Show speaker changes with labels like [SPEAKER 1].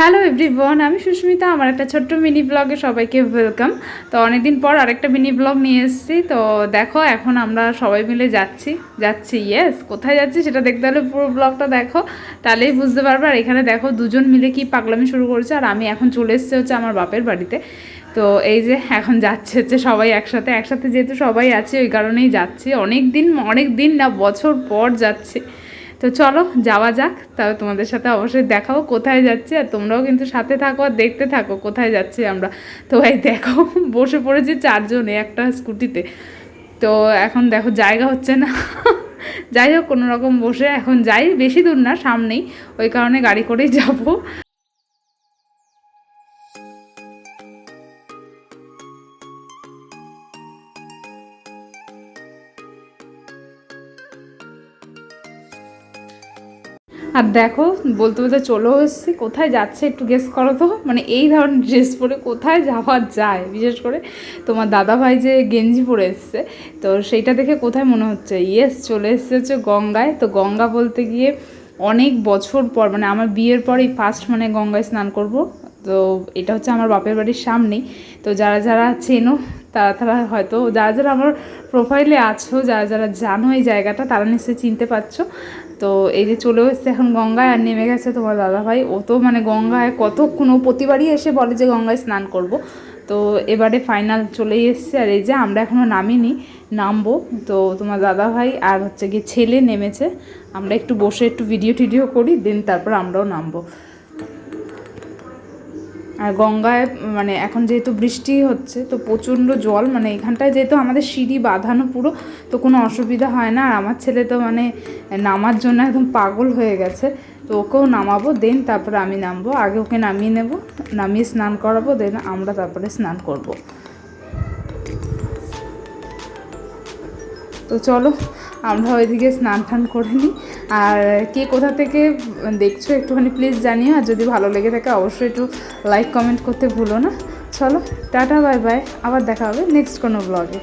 [SPEAKER 1] Hello everyone, আমি সুস্মিতা। আমার একটা ছোট্ট মিনি ব্লগে সবাইকে ওয়েলকাম। তো অনেকদিন পর আরেকটা মিনি ব্লগ নিয়ে এসেছি। তো দেখো, এখন আমরা সবাই মিলে যাচ্ছি ইয়েস, কোথায় যাচ্ছি সেটা দেখতে হলে পুরো ব্লগটা দেখো, তাহলেই বুঝতে পারবে। আর এখানে দেখো দুজন মিলে কি পাগলামি শুরু করেছে। আর আমি এখন চলে এসেছি হচ্ছে আমার বাপের বাড়িতে। তো এই যে এখন যাচ্ছে হচ্ছে সবাই একসাথে যেহেতু সবাই আছে ওই কারণেই যাচ্ছি। অনেক দিন না, বছর পর যাচ্ছি। তো চলো যাওয়া যাক, তবে তোমাদের সাথে অবশ্যই দেখাও কোথায় যাচ্ছি। আর তোমরাও কিন্তু সাথে থাকো আর দেখতে থাকো কোথায় যাচ্ছি আমরা। তো এই দেখো, বসে পড়েছি চারজনে একটা স্কুটিতে। তো এখন দেখো জায়গা হচ্ছে না। যাই হোক, কোনো রকম বসে এখন যাই, বেশি দূর না, সামনেই, ওই কারণে গাড়ি করেই যাবো। আর দেখো, বলতে বলতে চলেও এসেছি। কোথায় যাচ্ছে একটু গেস করো তো, মানে এই ধরনের ড্রেস পরে কোথায় যাওয়া যায়? বিশেষ করে তোমার দাদাভাই যে গেঞ্জি পরে এসছে, তো সেইটা দেখে কোথায় মনে হচ্ছে ইয়েস চলে এসছে হচ্ছে গঙ্গায়। তো গঙ্গা বলতে গিয়ে অনেক বছর পর, মানে আমার বিয়ের পরেই ফার্স্ট মানে গঙ্গায় স্নান করব। তো এটা হচ্ছে আমার বাপের বাড়ির সামনেই। তো যারা যারা চেনো তারা হয়তো, যারা যারা আমার প্রোফাইলে আছো, যারা যারা জানো এই জায়গাটা, তারা নিশ্চয়ই চিনতে পারছো। তো এই যে চলেও এসছে এখন গঙ্গায়, আর নেমে গেছে তোমার দাদাভাই। ও তো মানে গঙ্গায় কতক্ষণ, ও প্রতিবারই এসে বলে যে গঙ্গায় স্নান করব। তো এবারে ফাইনাল চলেই এসছে। আর এই যে আমরা এখনও নামিনি, নামবো। তো তোমার দাদাভাই আর হচ্ছে গিয়ে ছেলে নেমেছে। আমরা একটু বসে একটু ভিডিও করি, দেন তারপর আমরাও নামবো। আর গঙ্গায় মানে এখন যেহেতু বৃষ্টি হচ্ছে, তো প্রচণ্ড জল, মানে এখানটায় যেহেতু আমাদের সিঁড়ি বাঁধানো পুরো, তো কোনো অসুবিধা হয় না। আর আমার ছেলে তো মানে নামার জন্য একদম পাগল হয়ে গেছে। তো ওকেও নামাবো, দেন তারপরে আমি নামবো। আগে ওকে নামিয়ে নেব, নামিয়ে স্নান করাবো, দেন আমরা তারপরে স্নান করব। তো চলো আমরা ওইদিকে স্নান টান করে নিই। আর কে কোথা থেকে দেখছো একটুখানি প্লিজ জানিও। আর যদি ভালো লেগে থাকে অবশ্যই একটু লাইক কমেন্ট করতে ভুলো না। চলো টাটা, বাই বাই, আবার দেখা হবে নেক্সট কোনো ব্লগে।